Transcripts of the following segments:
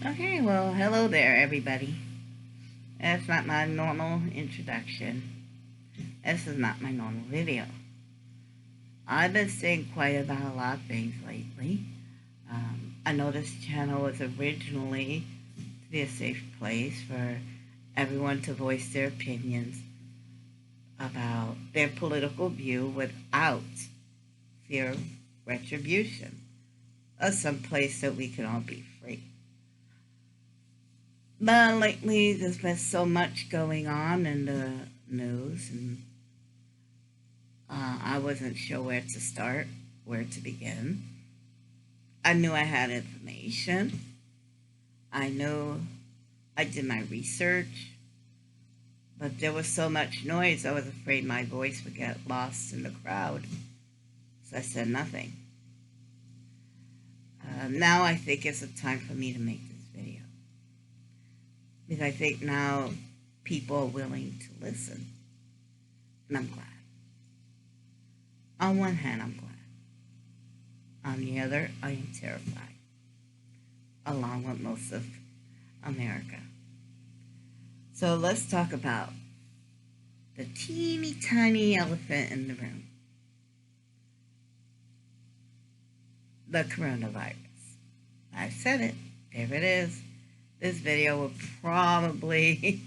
Okay, well, hello there, everybody. That's not my normal introduction. This is not my normal video. I've been saying quiet about a lot of things lately. I know this channel was originally to be a safe place for everyone to voice their opinions about their political view without fear of retribution, or some place that we can all be free. But lately, there's been so much going on in the news, and I wasn't sure where to start, where to begin. I knew I had information. I knew I did my research, but there was so much noise, I was afraid my voice would get lost in the crowd. So I said nothing. Now I think it's a time for me to make this video. Because I think now people are willing to listen. And I'm glad. On one hand, I'm glad. On the other, I am terrified, along with most of America. So let's talk about the teeny tiny elephant in the room, the coronavirus. I've said it. There it is. This video will probably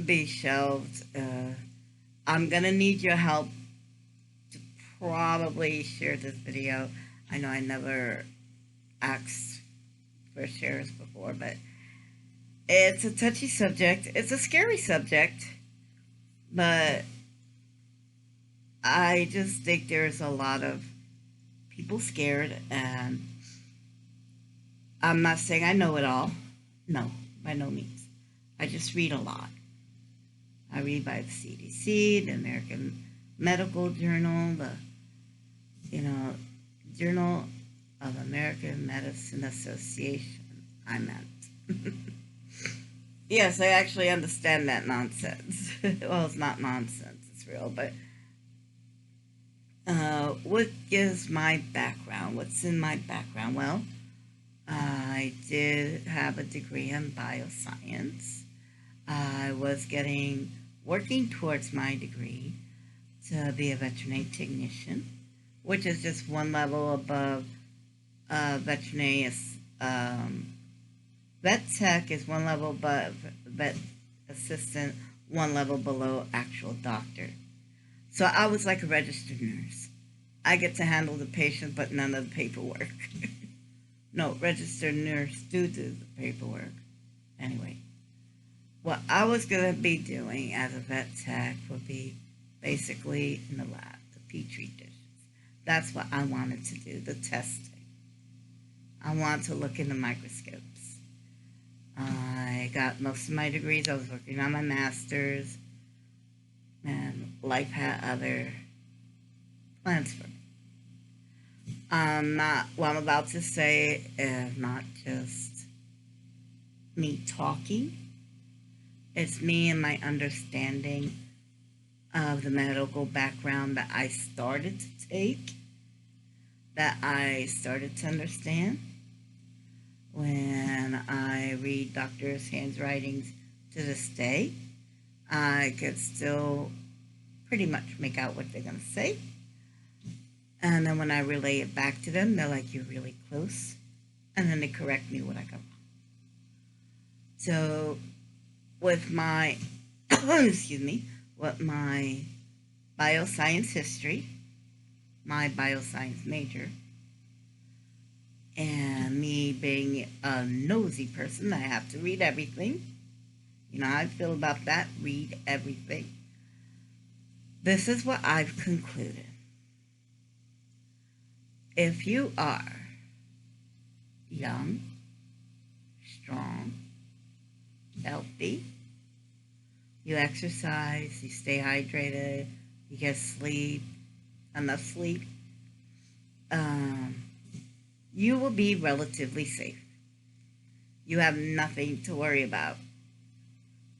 be shelved. I'm going to need your help to probably share this video. I know I never asked for shares before, but it's a touchy subject. It's a scary subject, but I just think there's a lot of people scared, and I'm not saying I know it all. No, by no means. I just read a lot. I read by the CDC, the American Medical Journal, the Journal of American Medicine Association. I meant. Yes, I actually understand that nonsense. Well, it's not nonsense, it's real, but what is my background? What's in my background? Well, I did have a degree in bioscience. I was working towards my degree to be a veterinary technician, which is just one level above veterinary. Vet tech is one level above vet assistant, one level below actual doctor. So I was like a registered nurse. I get to handle the patient, but none of the paperwork. No, registered nurse do the paperwork. Anyway, what I was going to be doing as a vet tech would be basically in the lab, the petri dishes. That's what I wanted to do, the testing. I wanted to look in the microscopes. I got most of my degrees. I was working on my master's, and life had other plans for me. What I'm about to say is not just me talking. It's me and my understanding of the medical background that I started to take, that I started to understand when I read doctors' handwritings to this day. I could still pretty much make out what they're going to say. And then when I relay it back to them, they're like, you're really close. And then they correct me when I go wrong. So with my, excuse me, with my bioscience history, my bioscience major, and me being a nosy person, I have to read everything. You know how I feel about that, read everything. This is what I've concluded. If you are young, strong, healthy, you exercise, you stay hydrated, you get sleep, enough sleep, you will be relatively safe. You have nothing to worry about.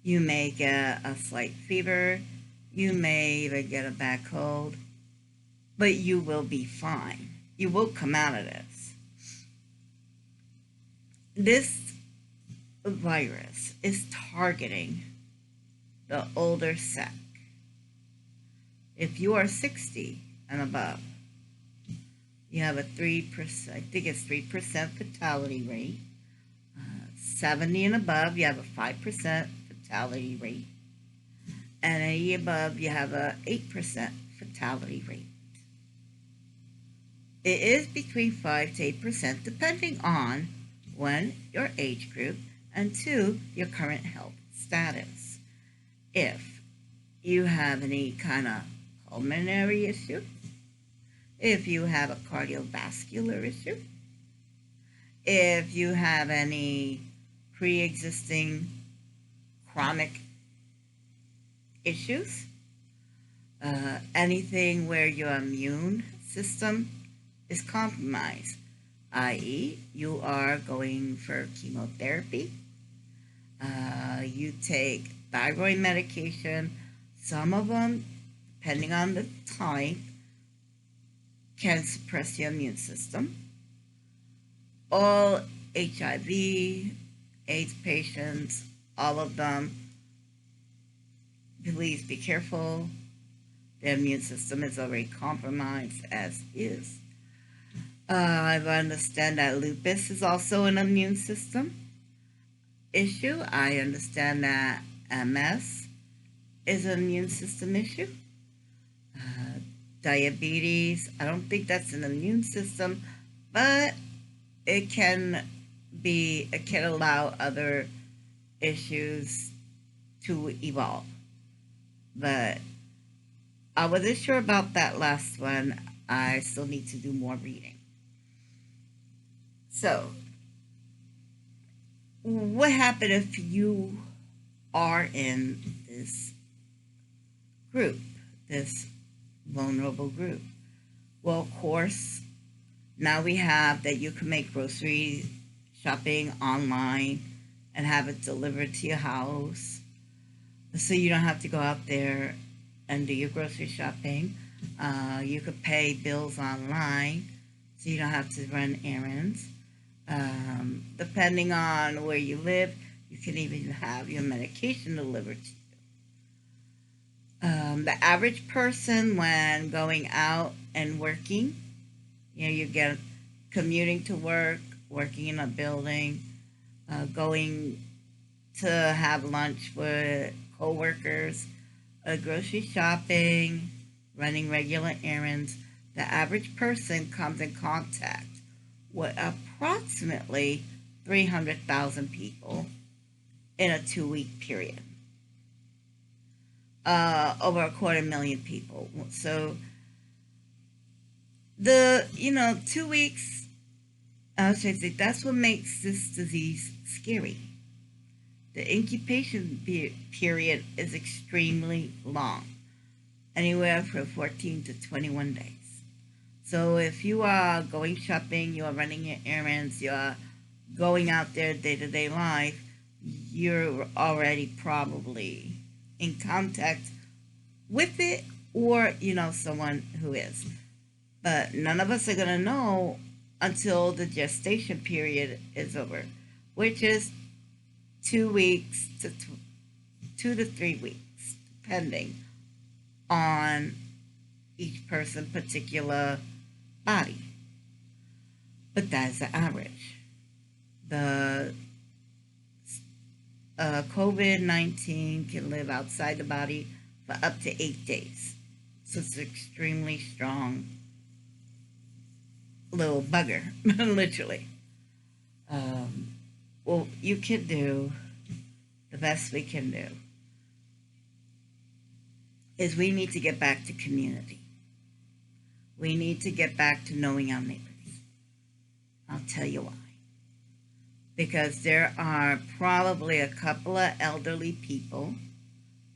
You may get a slight fever, you may even get a bad cold, but you will be fine. You will come out of this. This virus is targeting the older sect. If you are 60 and above, you have a 3%, I think it's 3% fatality rate. 70 and above, you have a 5% fatality rate. And 80 above, you have a 8% fatality rate. It is between 5 to 8% depending on one, your age group, and two, your current health status. If you have any kind of pulmonary issue, if you have a cardiovascular issue, if you have any pre-existing chronic issues, anything where your immune system is compromised, i.e., you are going for chemotherapy, you take thyroid medication, some of them, depending on the type, can suppress your immune system. All HIV, AIDS patients, all of them, please be careful. The immune system is already compromised as is. I understand that lupus is also an immune system issue. I understand that MS is an immune system issue. Diabetes, I don't think that's an immune system, but it can allow other issues to evolve. But I wasn't sure about that last one. I still need to do more reading. So, what happened if you are in this group, this vulnerable group? Well, of course, now we have that you can make grocery shopping online and have it delivered to your house, so you don't have to go out there and do your grocery shopping. You could pay bills online, so you don't have to run errands. Depending on where you live, you can even have your medication delivered to you. The average person, when going out and working, you get commuting to work, working in a building, going to have lunch with coworkers, grocery shopping, running regular errands, the average person comes in contact with approximately 300,000 people in a 2-week period. Over 250,000 people. So the 2 weeks, I should say, that's what makes this disease scary. The incubation period is extremely long, anywhere from 14 to 21 days. So if you are going shopping, you are running your errands, you are going out there day-to-day life, you're already probably in contact with it, or someone who is. But none of us are going to know until the gestation period is over, which is 2 weeks to 2 to 3 weeks, depending on each person's particular body. But that is the average. The COVID-19 can live outside the body for up to 8 days. So it's an extremely strong little bugger, literally. Well, you can do, the best we can do is we need to get back to community. We need to get back to knowing our neighbors. I'll tell you why. Because there are probably a couple of elderly people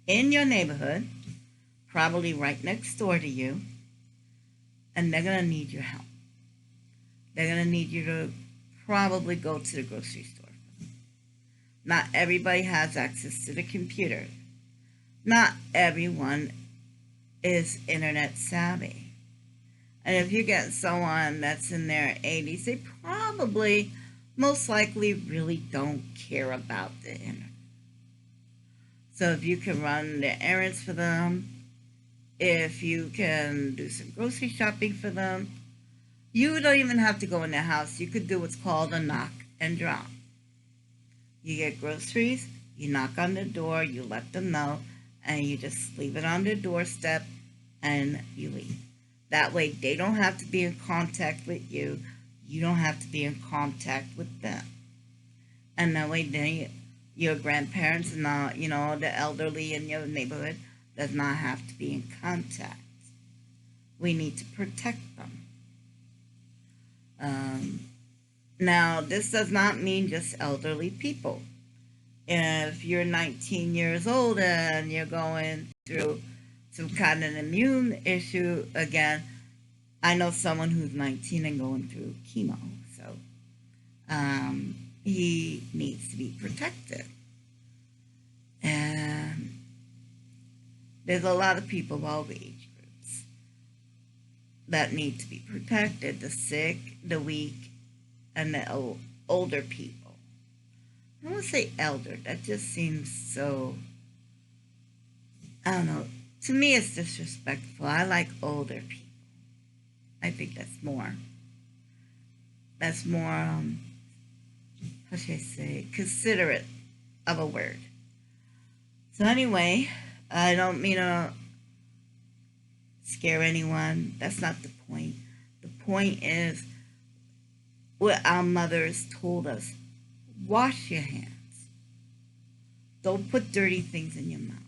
in your neighborhood, probably right next door to you, and they're going to need your help. They're going to need you to probably go to the grocery store. Not everybody has access to the computer. Not everyone is internet savvy. And if you get someone that's in their 80s, they probably most likely really don't care about the internet. So if you can run the errands for them, if you can do some grocery shopping for them, you don't even have to go in their house. You could do what's called a knock and drop. You get groceries, you knock on the door, you let them know, and you just leave it on their doorstep and you leave. That way they don't have to be in contact with you. You don't have to be in contact with them. And that way your grandparents and the elderly in your neighborhood does not have to be in contact. We need to protect them. Now, this does not mean just elderly people. If you're 19 years old and you're going through some kind of immune issue, again, I know someone who's 19 and going through chemo, so he needs to be protected. And there's a lot of people of all age groups that need to be protected: the sick, the weak, and the older people. I don't want to say elder, that just seems so, I don't know. To me, it's disrespectful. I like older people. I think that's more, how should I say, considerate of a word. So anyway, I don't mean to scare anyone. That's not the point. The point is what our mothers told us: wash your hands. Don't put dirty things in your mouth.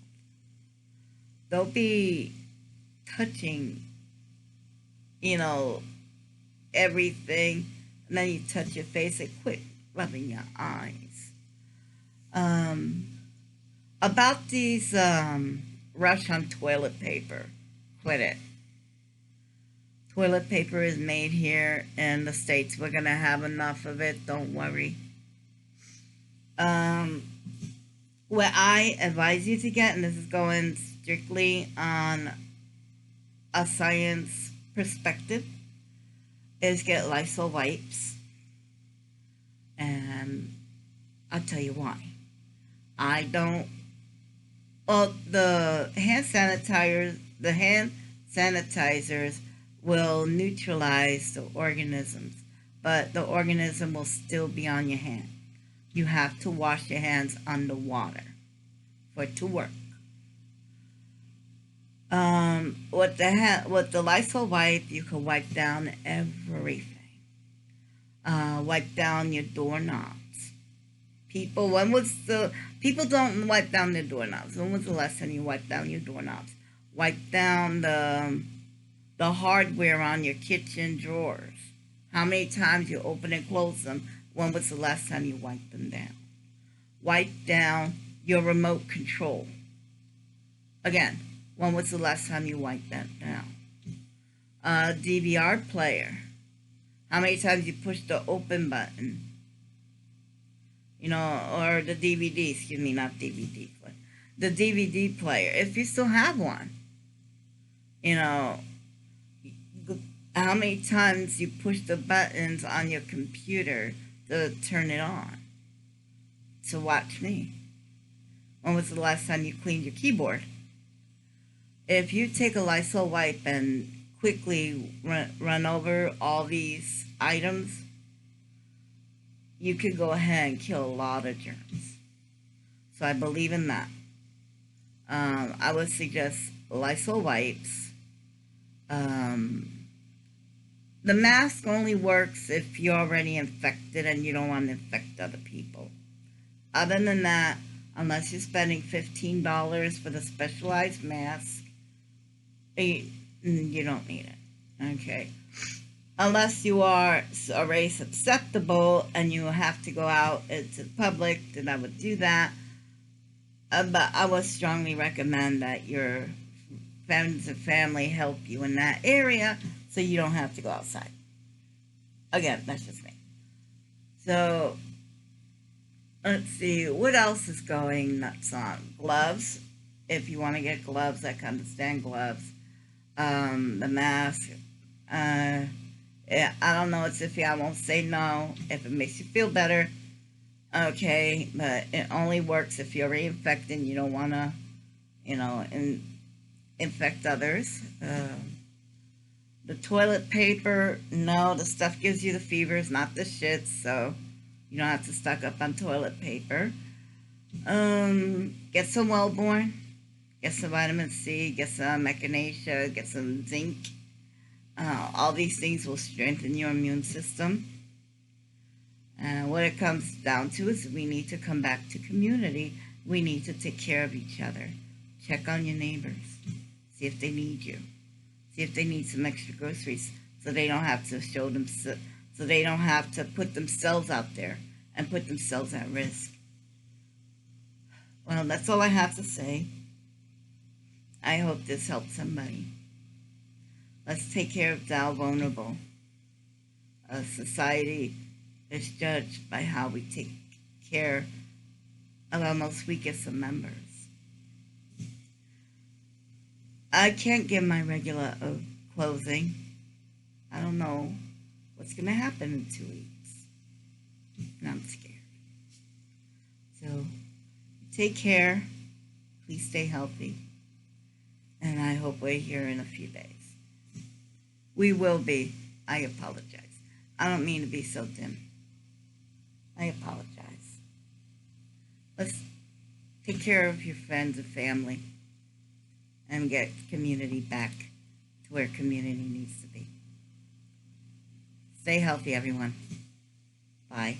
Don't be touching, everything, and then you touch your face and quit rubbing your eyes. About these rush on toilet paper, quit it. Toilet paper is made here in the States. We're going to have enough of it. Don't worry. What I advise you to get, and this is going strictly on a science perspective, is get Lysol wipes. And I'll tell you why. I don't. Well, the hand sanitizers will neutralize the organisms, but the organism will still be on your hand. You have to wash your hands underwater for it to work. With the Lysol wipe, you can wipe down everything. Wipe down your doorknobs. People don't wipe down their doorknobs. When was the last time you wiped down your doorknobs? Wipe down the hardware on your kitchen drawers. How many times you open and close them? When was the last time you wiped them down? Wipe down your remote control. Again, when was the last time you wiped that down? DVR player. How many times you push the open button? Or the DVD, excuse me, not DVD player. The DVD player, if you still have one. How many times you push the buttons on your computer to turn it on? So watch me. When was the last time you cleaned your keyboard? If you take a Lysol wipe and quickly run over all these items, you could go ahead and kill a lot of germs. So I believe in that. I would suggest Lysol wipes. The mask only works if you're already infected and you don't want to infect other people. Other than that, unless you're spending $15 for the specialized mask, you don't need it. Okay. Unless you are already susceptible and you have to go out into the public, then I would do that. But I would strongly recommend that your friends and family help you in that area so you don't have to go outside. Again, that's just me. So, let's see, what else is going nuts on? Gloves. If you want to get gloves, I can understand gloves. The mask. Yeah, I don't know. It's iffy. I won't say no if it makes you feel better. Okay, but it only works if you're reinfected and you don't want to, infect others. The toilet paper, no, the stuff gives you the fevers, not the shits, so you don't have to stock up on toilet paper. Get some Wellborn, get some vitamin C, get some echinacea, get some zinc. All these things will strengthen your immune system. And what it comes down to is we need to come back to community. We need to take care of each other. Check on your neighbors. See if they need you. See if they need some extra groceries so they don't have to so they don't have to put themselves out there and put themselves at risk. Well, that's all I have to say. I hope this helped somebody. Let's take care of the vulnerable. Society is judged by how we take care of our most weakest of members. I can't give my regular closing. I don't know what's going to happen in 2 weeks. And I'm scared. So take care. Please stay healthy. And I hope we're here in a few days. We will be. I apologize. I don't mean to be so dim. I apologize. Let's take care of your friends and family and get community back to where community needs to be. Stay healthy, everyone. Bye.